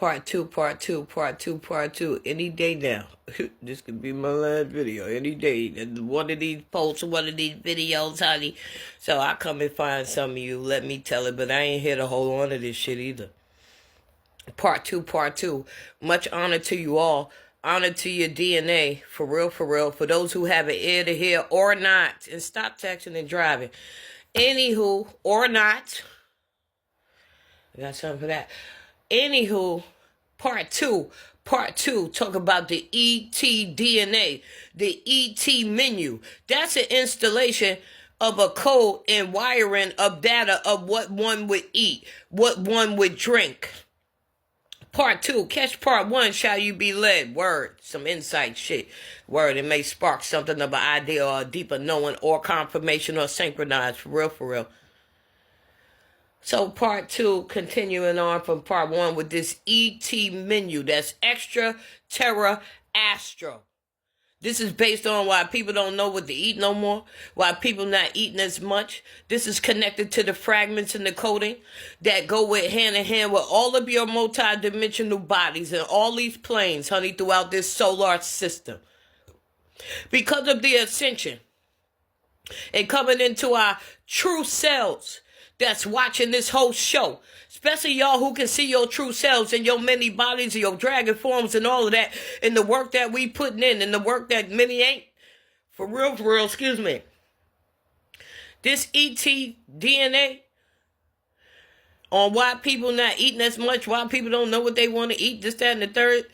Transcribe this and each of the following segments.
Part two, part two, part two, part two. Any day now. This could be my last video. Any day. And one of these posts, one of these videos, honey. So I come and find some of you. Let me tell it. But I ain't here to hold on to this shit either. Part two, part two. Much honor to you all. Honor to your DNA. For real, for real. For those who have an ear to hear or not. And stop texting and driving. Anywho, or not. I got something for that. Anywho, part two, talk about the ET DNA, the ET menu. That's an installation of a code and wiring of data of what one would eat, what one would drink. Part two, catch part one, shall you be led? Word, some insight shit. Word, it may spark something of an idea or a deeper knowing or confirmation or synchronized, for real, for real. So part two, continuing on from part one with this ET menu. That's Extra Terra Astro. This is based on why people don't know what to eat no more. Why people not eating as much. This is connected to the fragments in the coding that go with hand in hand with all of your multi-dimensional bodies and all these planes, honey, throughout this solar system. Because of the ascension and coming into our true selves, that's watching this whole show, especially y'all who can see your true selves and your many bodies and your dragon forms and all of that, and the work that we putting in and the work that many ain't. For real, excuse me. This ET DNA on why people not eating as much, why people don't know what they want to eat, this, that, and the third.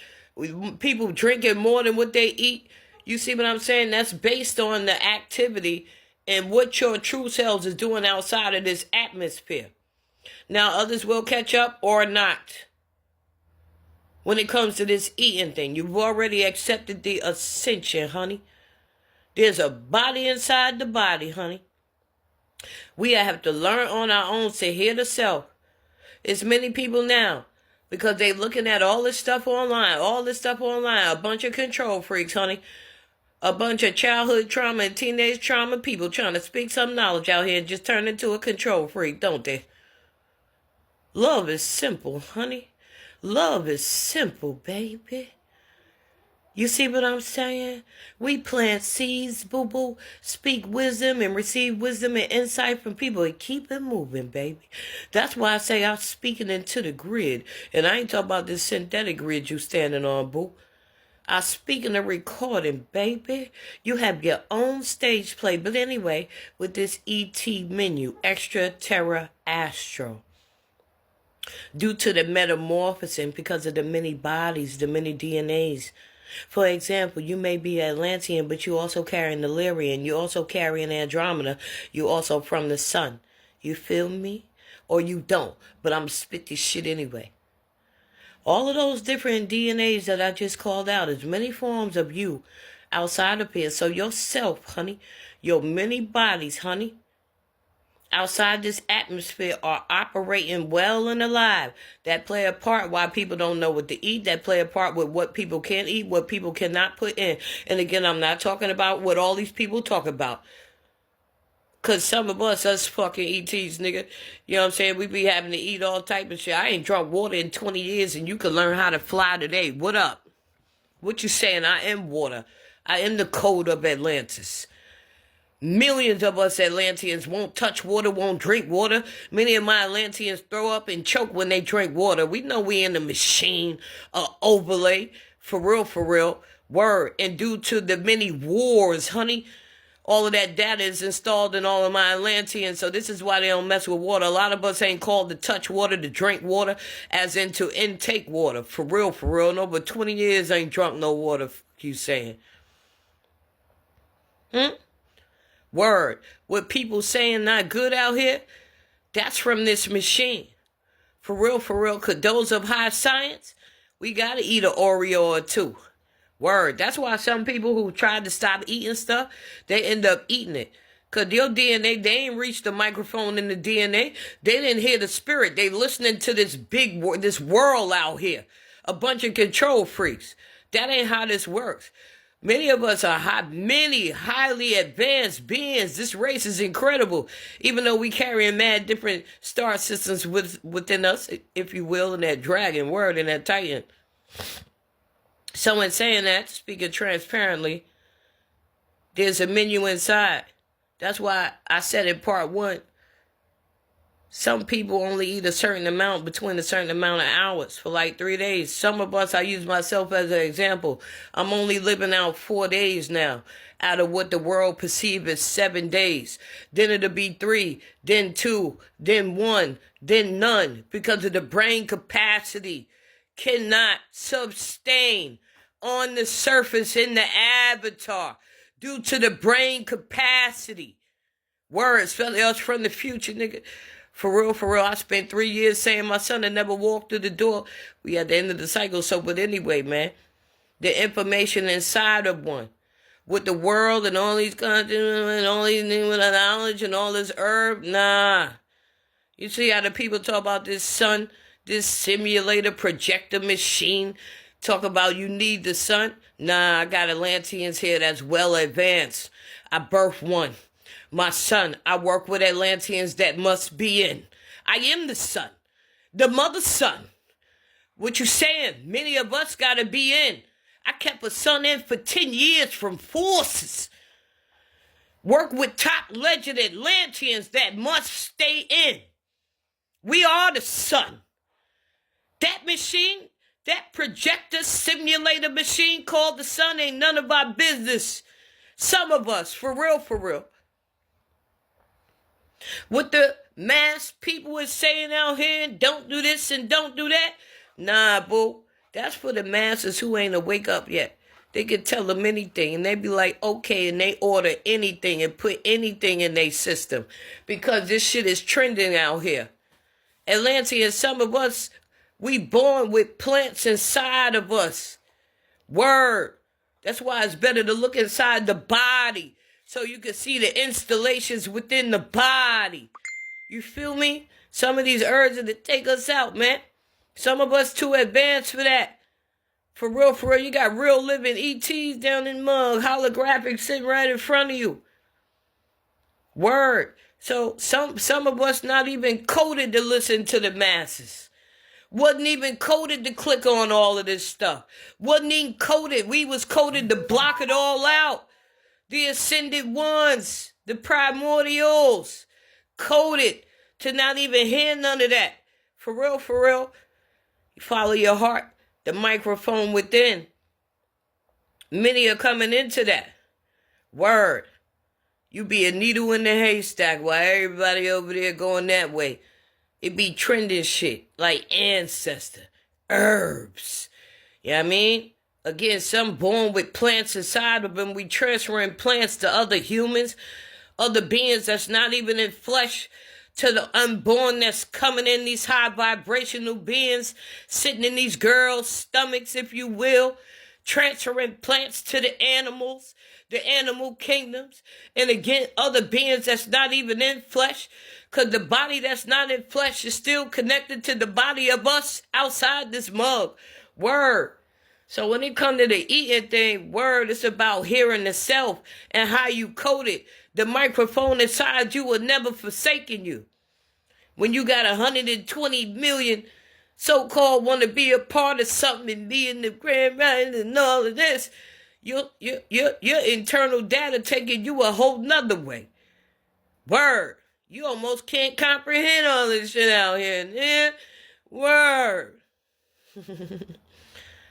People drinking more than what they eat. You see what I'm saying? That's based on the activity and what your true selves is doing outside of this atmosphere. Now, others will catch up or not. When it comes to this eating thing, you've already accepted the ascension, honey. There's a body inside the body, honey. We have to learn on our own to hear the self. It's many people now, because they looking at all this stuff online, a bunch of control freaks, honey. A bunch of childhood trauma and teenage trauma people trying to speak some knowledge out here and just turn into a control freak, don't they? Love is simple, honey. Love is simple, baby. You see what I'm saying? We plant seeds, boo-boo, speak wisdom and receive wisdom and insight from people and keep it moving, baby. That's why I say I'm speaking into the grid. And I ain't talking about this synthetic grid you standing on, boo. I speak in a recording, baby. You have your own stage play. But anyway, with this ET menu, Extra Terra Astro. Due to the metamorphosing, because of the many bodies, the many DNAs. For example, you may be Atlantean, but you also carry an Illyrian. You also carry an Andromeda. You also from the sun. You feel me? Or you don't. But I'm spit this shit anyway. All of those different DNAs that I just called out is many forms of you outside of here. So yourself, honey, your many bodies, honey, outside this atmosphere are operating well and alive. That play a part why people don't know what to eat. That play a part with what people can eat, what people cannot put in. And again, I'm not talking about what all these people talk about. Because some of us fucking ETs, nigga, you know what I'm saying? We be having to eat all type of shit. I ain't drunk water in 20 years and you can learn how to fly today. What up? What you saying? I am water. I am the code of Atlantis. Millions of us Atlanteans won't touch water, won't drink water. Many of my Atlanteans throw up and choke when they drink water. We know we in the machine, overlay. For real. Word. And due to the many wars, honey, all of that data is installed in all of my Atlanteans, so this is why they don't mess with water. A lot of us ain't called to touch water, to drink water, as in to intake water. For real. No, but 20 years ain't drunk no water, you saying. Word. What people saying not good out here, that's from this machine. For real. Cause those of high science, we gotta eat an Oreo or two. Word. That's why some people who tried to stop eating stuff, they end up eating it. Because your DNA, they ain't reached the microphone in the DNA. They didn't hear the spirit. They listening to this world out here. A bunch of control freaks. That ain't how this works. Many of us are many highly advanced beings. This race is incredible. Even though we carry mad different star systems within us, if you will, in that dragon word, in that titan. Someone saying that, speaking transparently, there's a menu inside. That's why I said in part 1, some people only eat a certain amount between a certain amount of hours for like 3 days. Some of us, I use myself as an example. I'm only living out 4 days now out of what the world perceives as 7 days. Then it'll be 3, then 2, then 1, then none, because of the brain capacity cannot sustain on the surface in the avatar due to the brain capacity. Words, especially us from the future, nigga. For real, I spent 3 years saying my son had never walked through the door. We at the end of the cycle, so, but anyway, man, the information inside of one, with the world and all these countries and all these knowledge and all this herb, nah. You see how the people talk about this sun, this simulator projector machine, talk about you need the sun? Nah, I got Atlanteans here that's well advanced. I birthed one. My son, I work with Atlanteans that must be in. I am the sun, the mother sun. What you saying? Many of us got to be in. I kept a son in for 10 years from forces. Work with top legend Atlanteans that must stay in. We are the sun. That machine, that projector simulator machine called the sun ain't none of our business. Some of us, for real. What the mass people is saying out here, don't do this and don't do that. Nah, boo. That's for the masses who ain't awake up yet. They can tell them anything and they be like, okay, and they order anything and put anything in their system because this shit is trending out here. Atlanteans, some of us, we born with plants inside of us. Word. That's why it's better to look inside the body so you can see the installations within the body. You feel me? Some of these herbs are to take us out, man. Some of us too advanced for that. For real, you got real living ETs down in mug, holographic sitting right in front of you. Word. So some of us not even coded to listen to the masses. Wasn't even coded to click on all of this stuff. Wasn't even coded. We was coded to block it all out. The ascended ones, the primordials, coded to not even hear none of that. For real. You follow your heart, the microphone within. Many are coming into that. Word. You be a needle in the haystack while everybody over there going that way. It be trending shit like ancestor, herbs. You know what I mean? Again, some born with plants inside of them. We transferring plants to other humans, other beings that's not even in flesh, to the unborn that's coming in, these high vibrational beings, sitting in these girls' stomachs, if you will, transferring plants to the animals, the animal kingdoms, and again, other beings that's not even in flesh, because the body that's not in flesh is still connected to the body of us outside this mug. Word. So when it comes to the eating thing, word, it's about hearing the self and how you code it. The microphone inside you will never forsaken you. When you got 120 million so-called want to be a part of something and be in the grand rising and all of this, your internal data taking you a whole nother way. Word. You almost can't comprehend all this shit out here. Yeah? Word.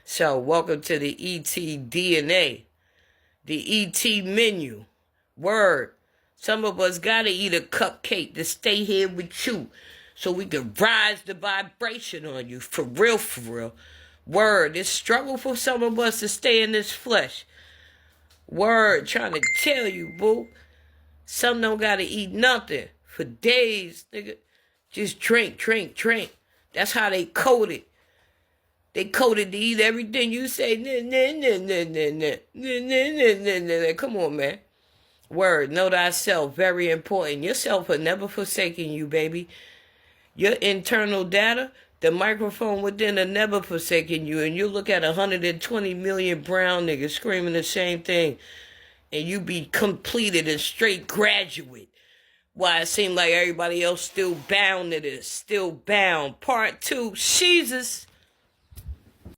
So, welcome to the ET DNA, the ET menu. Word. Some of us gotta eat a cupcake to stay here with you so we can rise the vibration on you. For real. Word. It's struggle for some of us to stay in this flesh. Word. Trying to tell you, boo. Some don't gotta eat nothing for days, nigga. Just drink. That's how they code it. They coded to eat everything you say. Come on, man. Word, know thyself, very important. Yourself will never forsaken you, baby. Your internal data, The microphone within have never forsaken you. And you look at 120 million brown niggas screaming the same thing. And you be completed and straight graduate. Why it seem like everybody else still bound to this. Still bound. Part 2, Jesus.